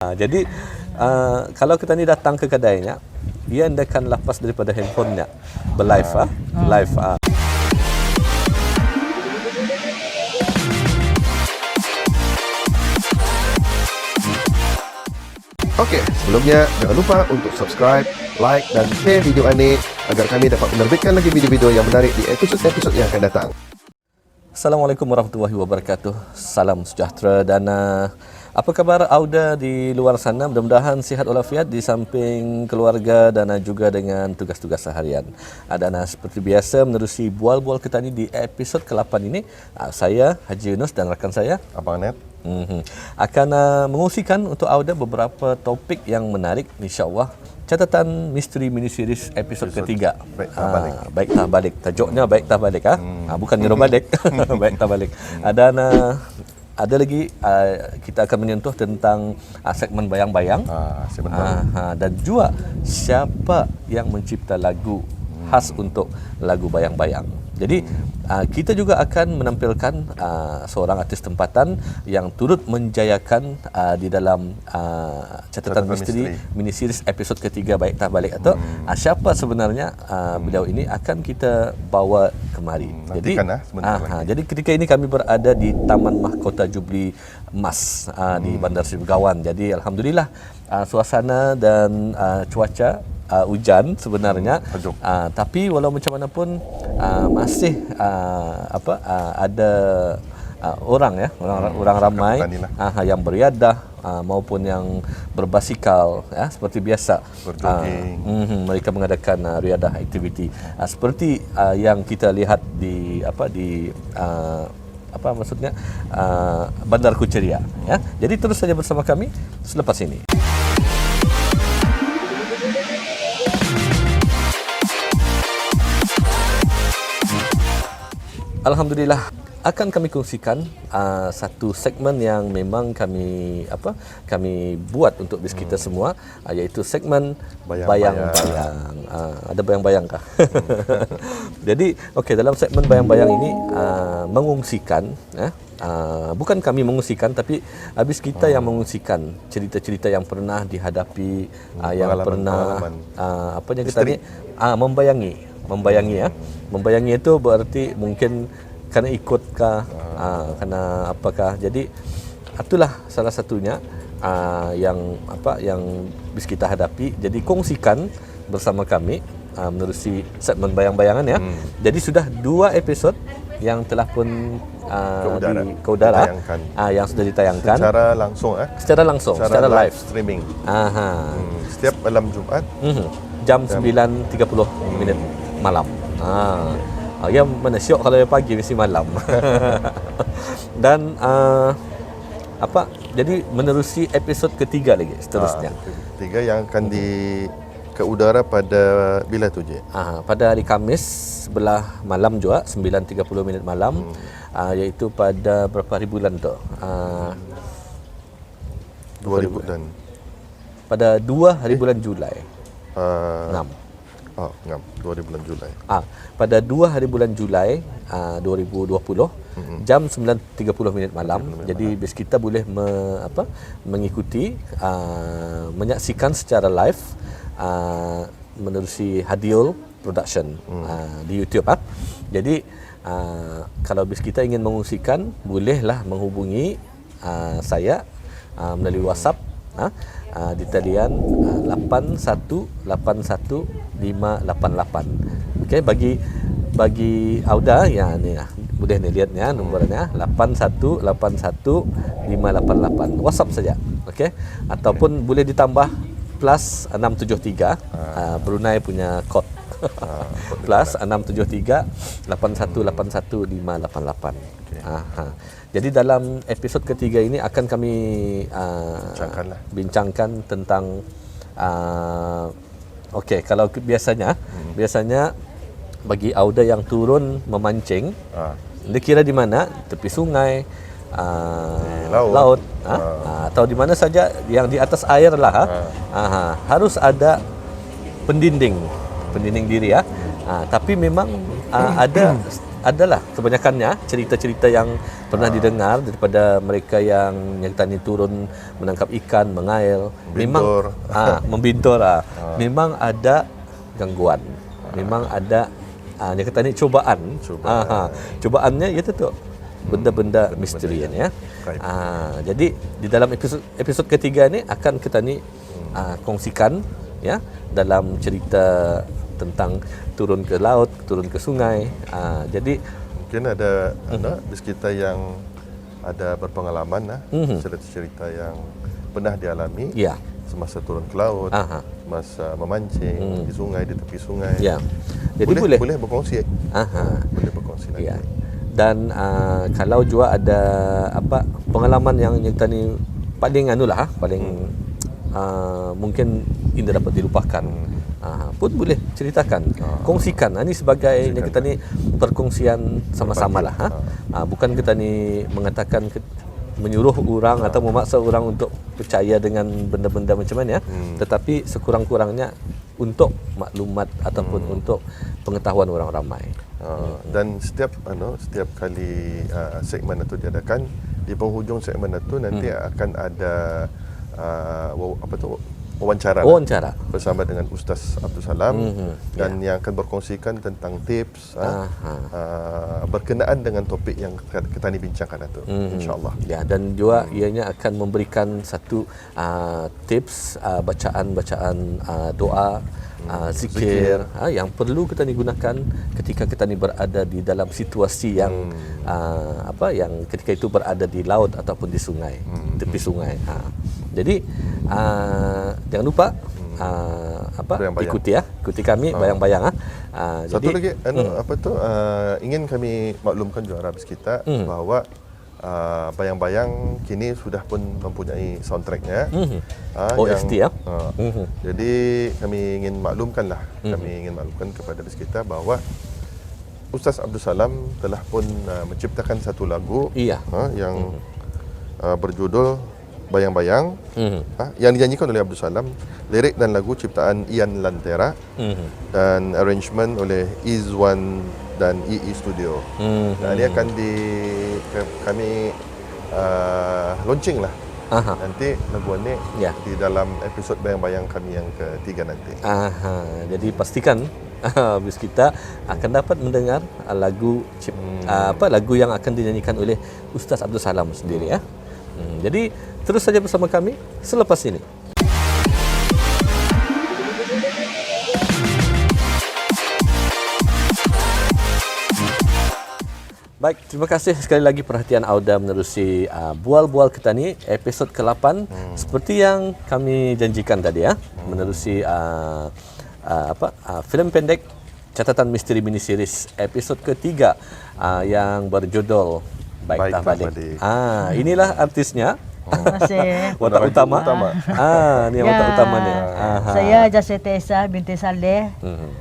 Jadi kalau kita ni datang ke kedainya, dia akan lepas daripada handphonenya berlive live. Okey, sebelumnya jangan lupa untuk subscribe, like dan share video ini agar kami dapat menerbitkan lagi video-video yang menarik di episod-episod yang akan datang. Assalamualaikum warahmatullahi wabarakatuh. Salam sejahtera dan apa khabar Auda di luar sana? Mudah-mudahan sihat walafiat di samping keluarga dan juga dengan tugas-tugas seharian. Dan seperti biasa menerusi bual-bual kita ni di episod ke-8 ini, saya Haji Yunus dan rakan saya Abang Net akan mengungsikan untuk Auda beberapa topik yang menarik, insya-Allah. Catatan misteri mini series episod ketiga. Baik tah balik. Tajuknya baik tah balik bukan nyuruh balik. Baik tah balik. Dan ada lagi kita akan menyentuh tentang segmen bayang-bayang. Dan juga siapa yang mencipta lagu khas untuk lagu bayang-bayang. Jadi kita juga akan menampilkan seorang artis tempatan yang turut menjayakan di dalam catatan misteri mini series episod ketiga baik tah balik atau siapa sebenarnya beliau ini akan kita bawa kemari. Jadi ketika ini kami berada di Taman Mahkota Jubli Emas di Bandar Seri Begawan. Jadi alhamdulillah suasana dan cuaca hujan sebenarnya, tapi walau macam mana pun masih ada orang ramai yang beriadah maupun yang berbasikal seperti biasa. Mereka mengadakan riadah aktiviti seperti yang kita lihat di Bandar Kucheriya ya. Jadi terus saja bersama kami selepas ini. Alhamdulillah akan kami kongsikan satu segmen yang memang kami buat untuk bis kita semua, iaitu segmen bayang-bayang. Ada bayang-bayang kah? Jadi dalam segmen bayang-bayang ini mengungsikan bukan kami mengungsikan, tapi habis kita yang mengungsikan cerita-cerita yang pernah dihadapi, yang pernah kita ni membayangi. Membayangi itu berarti mungkin kerana ikutkah, kerana apakah. Jadi itulah salah satunya yang bis kita hadapi. Jadi kongsikan bersama kami menerusi segmen bayang-bayangan ya. Jadi sudah 2 episod yang telah pun ke udara yang sudah ditayangkan secara langsung secara live streaming. Setiap malam Jumaat jam 9.30 minit malam. Yang mana syok kalau pagi mesti malam. Dan jadi menerusi episod ketiga lagi seterusnya. Ketiga yang akan ke udara pada bila tu je? Pada hari Khamis sebelah malam juga 9.30 minit malam, iaitu pada berapa hari bulan tu? 2 bulan. Pada 2 hari bulan Julai. 2 bulan Julai. Pada 2 hari bulan Julai 2020 jam 9.30 minit malam. Jadi bis kita boleh mengikuti menyaksikan secara live menerusi Hadiul Production di YouTube. Jadi kalau bis kita ingin mengungsikan, bolehlah menghubungi saya melalui WhatsApp di talian 8181 588. Okey, bagi Auda ya ni boleh ni lihatnya nombornya 8181 588. WhatsApp saja. Okey, ataupun boleh ditambah plus 673 Brunei punya kod. Plus 673 8181 588. Jadi dalam episod ketiga ini akan kami bincangkan tentang kalau biasanya bagi Auda yang turun memancing, dia kira di mana? Tepi sungai, laut, atau di mana saja yang di atas air lah. Harus ada pendinding diri ya. Tapi memang ada adalah kebanyakannya cerita-cerita yang pernah didengar daripada mereka yang kita ni turun menangkap ikan, mengail, Bintor. memang membintor memang ada gangguan, memang ada yang kata ni cubaan. Cubaannya itu tu benda-benda misteri ni ya. Jadi di dalam episod ketiga ni akan kita ni kongsikan ya dalam cerita tentang turun ke laut, turun ke sungai. Jadi Mungkin ada anak bis kita yang ada berpengalaman cerita-cerita yang pernah dialami ya. semasa turun ke laut, semasa memancing di sungai, di tepi sungai. Ya. Jadi boleh berkongsi. Boleh berkongsi nanti. ya. Dan kalau juga ada pengalaman yang kita ni paling paling mungkin tidak dapat dilupakan. Pun boleh ceritakan, kongsikan. Ini sebagai yang kita ni perkongsian sama-sama lah. Bukan kita ni mengatakan menyuruh orang atau memaksa orang untuk percaya dengan benda-benda macam mana ya. Tetapi sekurang-kurangnya untuk maklumat ataupun untuk pengetahuan orang ramai. Dan setiap kali segmen itu diadakan, di penghujung segmen itu nanti akan ada wawancara bersama dengan Ustaz Abdul Salam dan yang akan berkongsikan tentang tips berkenaan dengan topik yang kita ni bincangkan itu, insya-Allah. Ya, dan juga ianya akan memberikan satu tips bacaan doa, zikir yang perlu kita ni gunakan ketika kita ni berada di dalam situasi yang yang ketika itu berada di laut ataupun di sungai, tepi sungai. Jadi jangan lupa ikuti kami bayang-bayang. Satu lagi ingin kami maklumkan juara habis kita bahawa bayang-bayang kini sudah pun mempunyai soundtracknya. OST Jadi kami ingin maklumkan kepada habis kita bahawa Ustaz Abdul Salam telah pun menciptakan satu lagu yang berjudul Bayang-Bayang, yang dinyanyikan oleh Abdul Salam, lirik dan lagu ciptaan Ian Lantera, dan arrangement oleh Izwan dan EE Studio. Ini akan kami launching lah. Nanti lagu ini di dalam episod Bayang-Bayang kami yang ketiga nanti. Jadi pastikan bis kita akan dapat mendengar lagu lagu yang akan dinyanyikan oleh Ustaz Abdul Salam sendiri ya. Jadi terus saja bersama kami selepas ini. Baik, terima kasih sekali lagi perhatian Auda menerusi Bual-Bual kita ni episod ke-8 seperti yang kami janjikan tadi ya, menerusi filem pendek catatan misteri mini series episod ke-3 yang berjudul Baik Tak Balik. Inilah artisnya. Watak utama. Ni watak utamanya. Saya Jasetesa binti Saleh.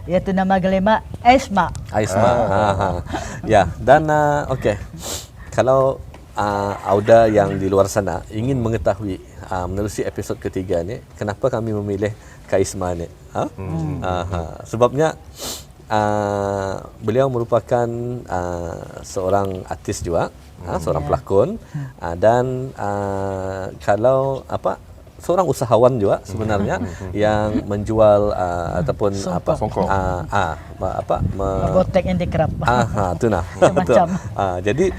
Iaitu nama gelema Aisma. Ya, dan okey. Kalau Auda yang di luar sana ingin mengetahui menerusi episod ketiga ni, kenapa kami memilih Kaisma ni? Sebabnya beliau merupakan seorang artis juga, seorang pelakon, dan kalau seorang usahawan juga sebenarnya yang menjual ataupun Botek handicraft. Itu nah. Jadi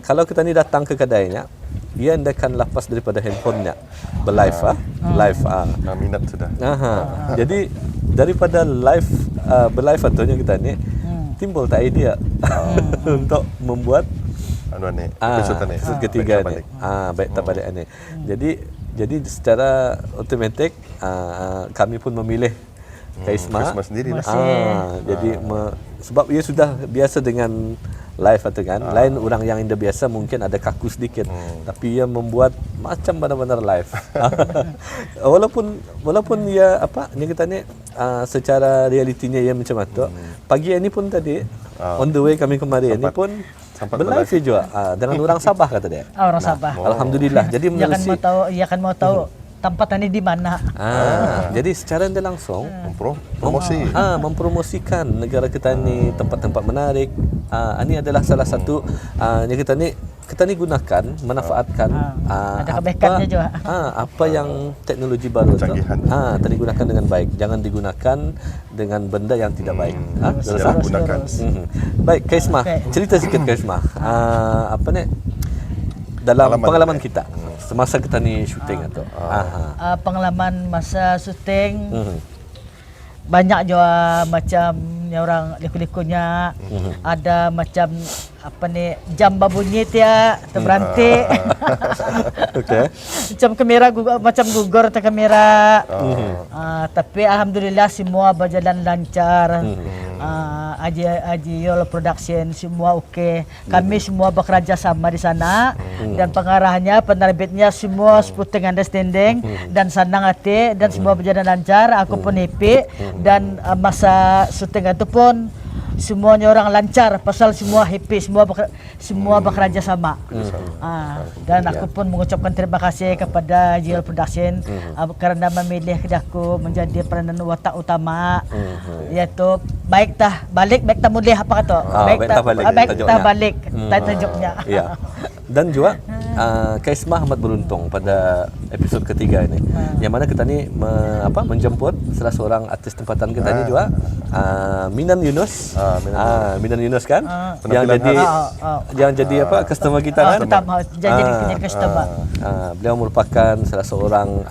kalau kita ni datang ke kedainya, ia hendakan lepas daripada handphonenya berlive live Minat sudah. Jadi daripada berlive ataunya kita ni timbul tak idea untuk membuat episod ketiga ni. Baik Tak Balik ni. Jadi secara automatik kami pun memilih Kaisma sendirilah. Jadi sebab ia sudah biasa dengan live atau kan. Lain orang yang indah biasa mungkin ada kaku sedikit, tapi ia membuat macam benar-benar live. walaupun ia yang kita ni secara realitinya ia macam tu. Pagi ini pun tadi on the way kami kemari ini pun berlive juga dengan orang Sabah kata dia. Orang Sabah. Alhamdulillah. Jadi menerusi ia akan mau tahu tempat ini di mana. Jadi secara tidak langsung mempromosikan negara kita ni, tempat-tempat menarik, Ini adalah salah satu yang kita ni gunakan, manfaatkan ada kebaikannya juga. apa yang teknologi baru tu tadi gunakan dengan baik. Jangan digunakan dengan benda yang tidak baik. Jangan gunakan. Baik, Kaisma, cerita sikit Kaisma. Apa ni dalam pengalaman kita semasa kita ni syuting atau pengalaman masa syuting banyak juga macam yang orang liku-likunya ada macam apa ni jam babunyi dia terberantik. Okey. Macam kamera macam gugur atau kamera. Tapi alhamdulillah semua berjalan lancar. Aji Yol Production semua okey. Kami semua bekerja sama di sana dan pengarahnya, penerbitnya semua seputing understanding dan senang hati dan semua berjalan lancar. Aku pun happy dan masa syuting itu pun semuanya orang lancar pasal semua happy, semua bekerja sama. Dan aku pun mengucapkan terima kasih kepada JL Production kerana memilih aku menjadi peranan watak utama, iaitu baik tah balik baik tah mulih apa kata baik tah balik tajuknya. Ya. Dan juga Kaisma amat beruntung pada episod ketiga ini, yang mana kita ni menjemput salah seorang artis tempatan kita ni juga, Minan Yunus. Minan Yunus kan, yang jadi apa customer kita kan. Jadi customer. Beliau merupakan salah seorang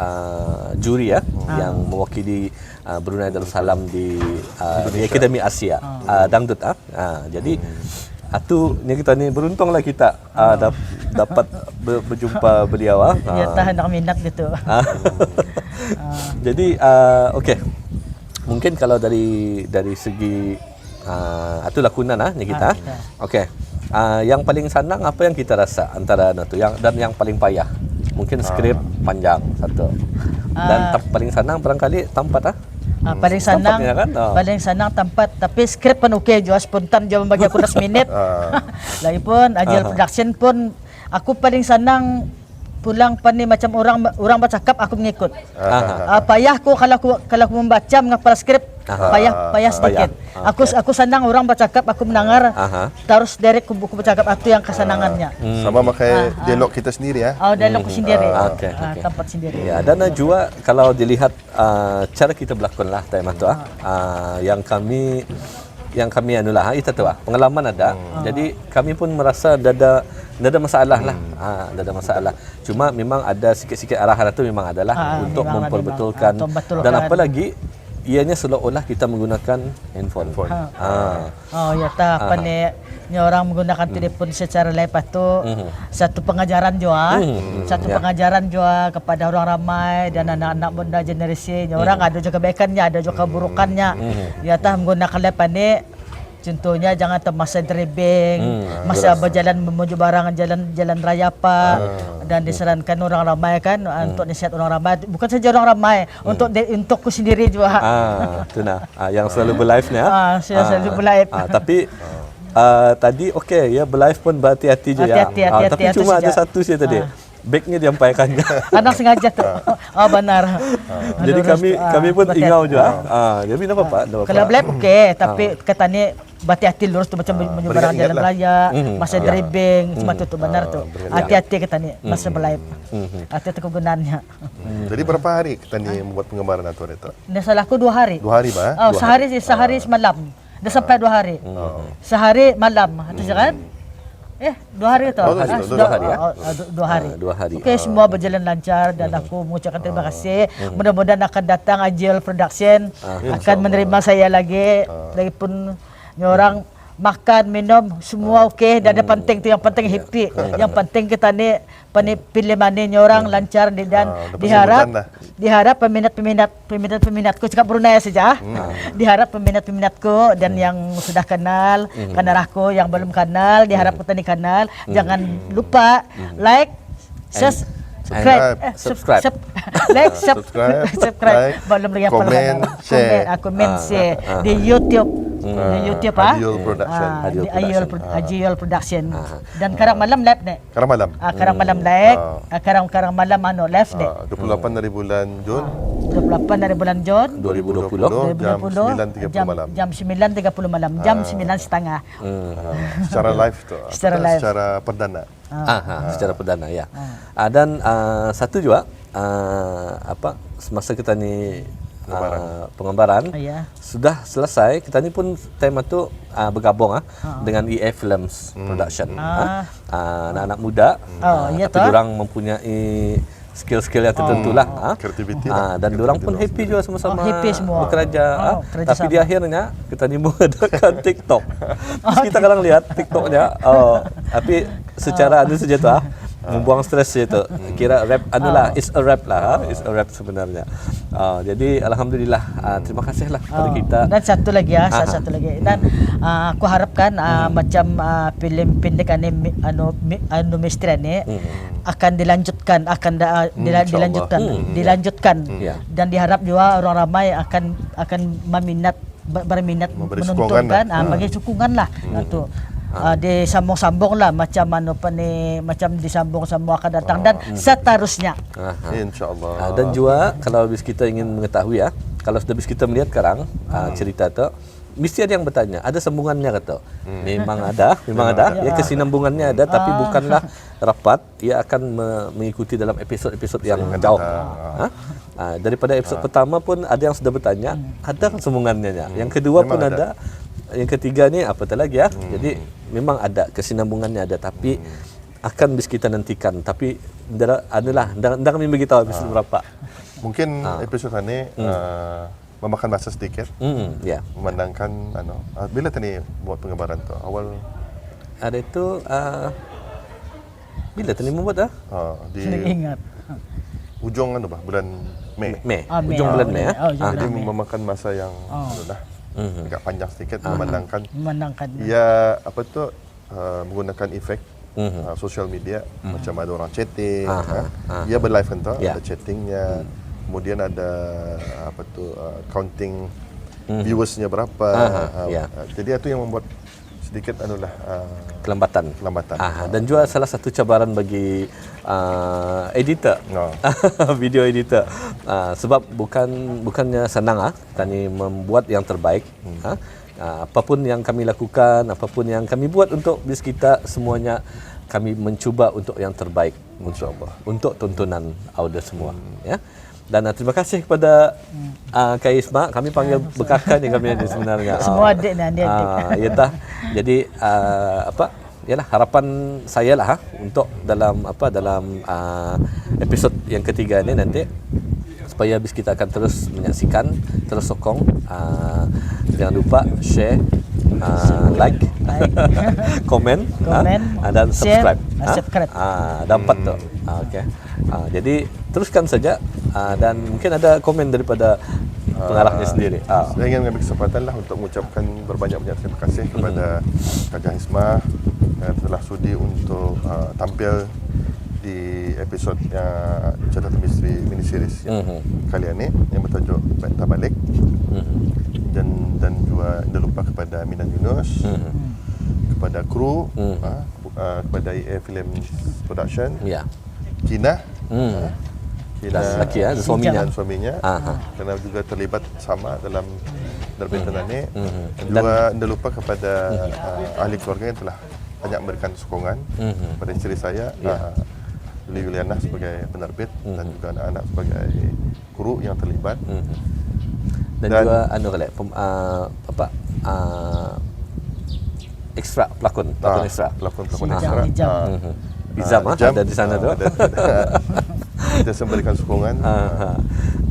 juri yang mewakili Brunei Darussalam di Akademi Asia Dangdut. Jadi Atu ni kita ni beruntunglah kita dapat berjumpa beliau. Ya tahan nak minat gitu. Jadi okey. Mungkin kalau dari segi atu lakonan ni kita. Okey. Yang paling senang apa yang kita rasa antara tu yang paling payah. Mungkin skrip panjang satu. Dan paling senang barangkali tempat paling senang kan? Paling senang tempat, tapi skrip pun okey juga, spontan je bagi aku 10 minit. Lagipun Ajil Production pun aku paling senang pulang pani macam orang bercakap aku mengikut. Payah aku kalau aku membaca menghafal skrip, payah sedikit. Aku senang orang bercakap aku mendengar terus direct buku bercakap itu yang kesenangannya. Sama pakai dialog kita sendiri ya. Dialog sendiri. Tempat sendiri. Ya, dan juga kalau dilihat cara kita berlakon lah time itu yang kami anulah itu tu pengalaman ada. Jadi kami pun merasa ada masalah lah. Ada masalah. Cuma memang ada sikit-sikit arahan itu memang adalah untuk memperbetulkan dan apalagi ianya seolah-olah kita menggunakan handphone. Ya apa ni orang menggunakan telefon secara live itu satu pengajaran juga, pengajaran juga kepada orang ramai dan anak-anak muda generasi. Orang ada juga kebaikannya, ada juga keburukannya. Menggunakan live ini contohnya jangan masa driving, masa berjalan menuju barangan jalan raya apa, dan disarankan orang ramai kan untuk nasihat orang ramai, bukan saja orang ramai, untukku sendiri juga. Itu yang selalu berlive ni selalu berlive. Tapi tadi okey ya, berlive pun berhati-hati je ya. Tapi cuma ada satu saja tadi. Backnya diampaikannya. Anak sengaja tu. Benar. Jadi kami pun ingau juga. Jadi apa Pak? Kalau live okey, tapi katanya hati-hati lurus tu macam menyeberang jalan raya, masa driving, cuma tu benar tu. Hati-hati katanya masa berlive. Hati-hati kegunaannya. Jadi berapa hari kita ni membuat penggambaran atau itu? Dah salahku 2 hari. 2 hari Pak? Sehari semalam. Dah sampai 2 hari. Sehari malam. Itu kan? 2 hari tu. 2 hari ya. 2 hari. 2 hari. Okey, semua berjalan lancar dan aku mengucapkan terima kasih. Mudah-mudahan akan datang Ajil Production akan menerima saya lagi. Lagipun orang makan, minum semua okey, dan ada penting tu, yang penting happy. Yang penting kita ni pilih mana orang lancar dan diharap peminatku cakap Brunei saja. Diharap peminatku dan yang sudah kenal aku, yang belum kenal diharap kita ni kenal. Jangan lupa like, subscribe, subscribe, belum lagi apa komen, share di YouTube YouTube ah. Adiol Production. Adiol Production. Dan karang malam live nek. Karang malam. Karang malam live. Karang malam live nek. 28 dari bulan Jun. 28 dari bulan Jun 2020 jam 9.30 malam. Jam 9.30 malam. Jam 9.30. Secara live tu. Secara perdana. Secara perdana ya. Dan satu juga semasa kita ni pengembaraan sudah selesai, kita ni pun tema tu bergabung dengan EA Films Production. Anak-anak muda tapi diorang mempunyai skill-skill yang tertentu lah. Kreativiti dan diorang pun happy juga sama-sama happy semua. bekerja. Tapi di akhirnya kita ni mengadakan TikTok. Terus kita kadang lihat TikToknya, tapi secara saja tu membuang stres je tu. Kira rap it's a rap lah, it's a rap sebenarnya. Jadi alhamdulillah, terima kasih lah kepada kita. Dan satu lagi satu lagi. Dan aku harapkan macam filem pendek misteri ni akan dilanjutkan, dilanjutkan. Dan diharap juga orang ramai akan berminat menonton kan, bagi sokongan lah tu. Disambung-sambung lah macam macam disambung semua akan datang dan seterusnya. InsyaAllah. Dan juga kalau habis kita ingin mengetahui kalau sudah habis kita melihat sekarang cerita tu, mesti ada yang bertanya, ada sambungannya kata. Memang ada. Ya, kesinambungannya ada, tapi bukanlah rapat. Ia akan mengikuti dalam episod-episod yang jauh. Daripada episod pertama pun ada yang sudah bertanya, ada sambungannya. Yang kedua memang pun ada. Yang ketiga ni apatah lagi Jadi memang ada kesinambungannya ada, tapi akan bis kita nantikan. Tapi adalah dah kami beritahu episod berapa. Mungkin episod ini memakan masa sedikit. Memandangkan bila tadi buat pengembaraan tu? Awal ada itu bila tadi membuat di ingat. Ujung bulan Mei. Ujung bulan Mei Jadi memakan masa yang agak panjang sedikit memandangkan ya menggunakan efek sosial media macam ada orang chatting, dia berlive kan ada chattingnya, kemudian ada counting viewersnya berapa, jadi itu yang membuat sedikit kelambatan. Dan juga salah satu cabaran bagi editor, video editor, sebab bukannya senang kita ni membuat yang terbaik. Apapun yang kami lakukan, apapun yang kami buat untuk bis kita, semuanya kami mencuba untuk yang terbaik, insyaallah, untuk tontonan audio semua. Dan terima kasih kepada Kak Isma. Kami panggil bekakak ni kami ni sebenarnya. Semua adik dan adik. Jadi ialah harapan saya lah untuk dalam episod yang ketiga ni nanti, supaya habis kita akan terus menyaksikan, terus sokong. Jangan lupa share, like, komen dan subscribe. Dapat tu. Okey. Jadi teruskan saja, dan mungkin ada komen daripada pengarahnya sendiri. Saya ingin mengambil kesempatan lah untuk mengucapkan berbanyak-banyak terima kasih kepada Kak Isma yang telah sudi untuk tampil di episod Catatan Misteri mini series kali ini yang bertajuk Baik Tak Balik. Dan juga tidak lupa kepada Minan Yunus, kepada kru, kepada EA Films Production, Kina, dan lelaki suaminya, kerana juga terlibat sama dalam terbitan ini. Dan juga tidak lupa kepada ahli keluarga yang telah banyak memberikan sokongan kepada isteri saya, Lili Yuliana sebagai penerbit, dan juga anak-anak sebagai kru yang terlibat. Dan juga ekstra pelakon ekstra. Izam ada di sana tu. Kita memberikan sokongan.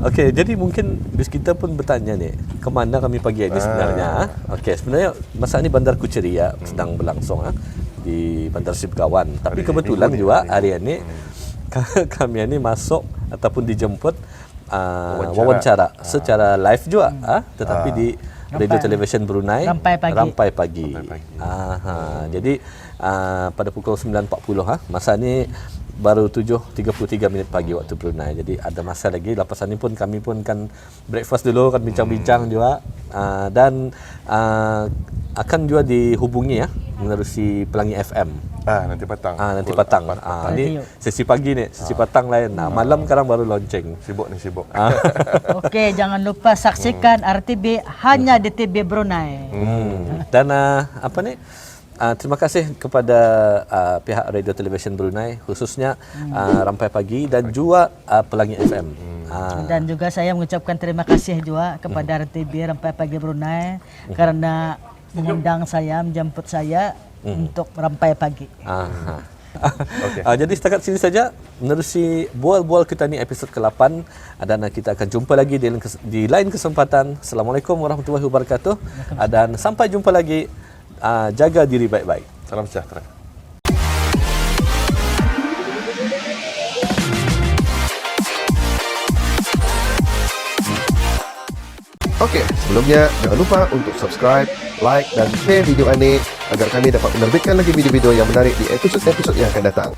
Okey, jadi mungkin bis kita pun bertanya ni, ke mana kami pagi ini sebenarnya? Okey, sebenarnya masa ni Bandar Kucheria sedang berlangsung di Bandar Sipkawan. Tapi kebetulan juga hari ini kami ini masuk ataupun dijemput wawancara secara live juga, tetapi di Radio Television Brunei Rampai Pagi. Jadi pada pukul 9.40 masa ni baru 7.33 minit pagi waktu Brunei. Jadi ada masa lagi. Lepas ini pun kami pun kan breakfast dulu, kan bincang-bincang juga. Dan akan juga dihubungi ya menerusi Pelangi FM. Nanti petang. Nanti petang. Ini sesi pagi nih, sesi petang lain. Malam sekarang baru launching. Sibuk nih, sibuk. Okey, jangan lupa saksikan RTB hanya di TV Brunei. Dan apa nih? Terima kasih kepada pihak Radio Television Brunei, khususnya Rampai Pagi dan juga Pelangi FM. Dan juga saya mengucapkan terima kasih juga kepada RTB Rampai Pagi Brunei karena mengundang saya, menjemput saya untuk Rampai Pagi. Okay. Jadi setakat sini saja menerusi bual-bual kita ni episod ke-8, dan kita akan jumpa lagi di lain kesempatan. Assalamualaikum warahmatullahi wabarakatuh, dan sampai jumpa lagi. Jaga diri baik-baik. Salam sejahtera. Okey, sebelumnya jangan lupa untuk subscribe, like dan share video ini agar kami dapat menerbitkan lagi video-video yang menarik di episod-episod yang akan datang.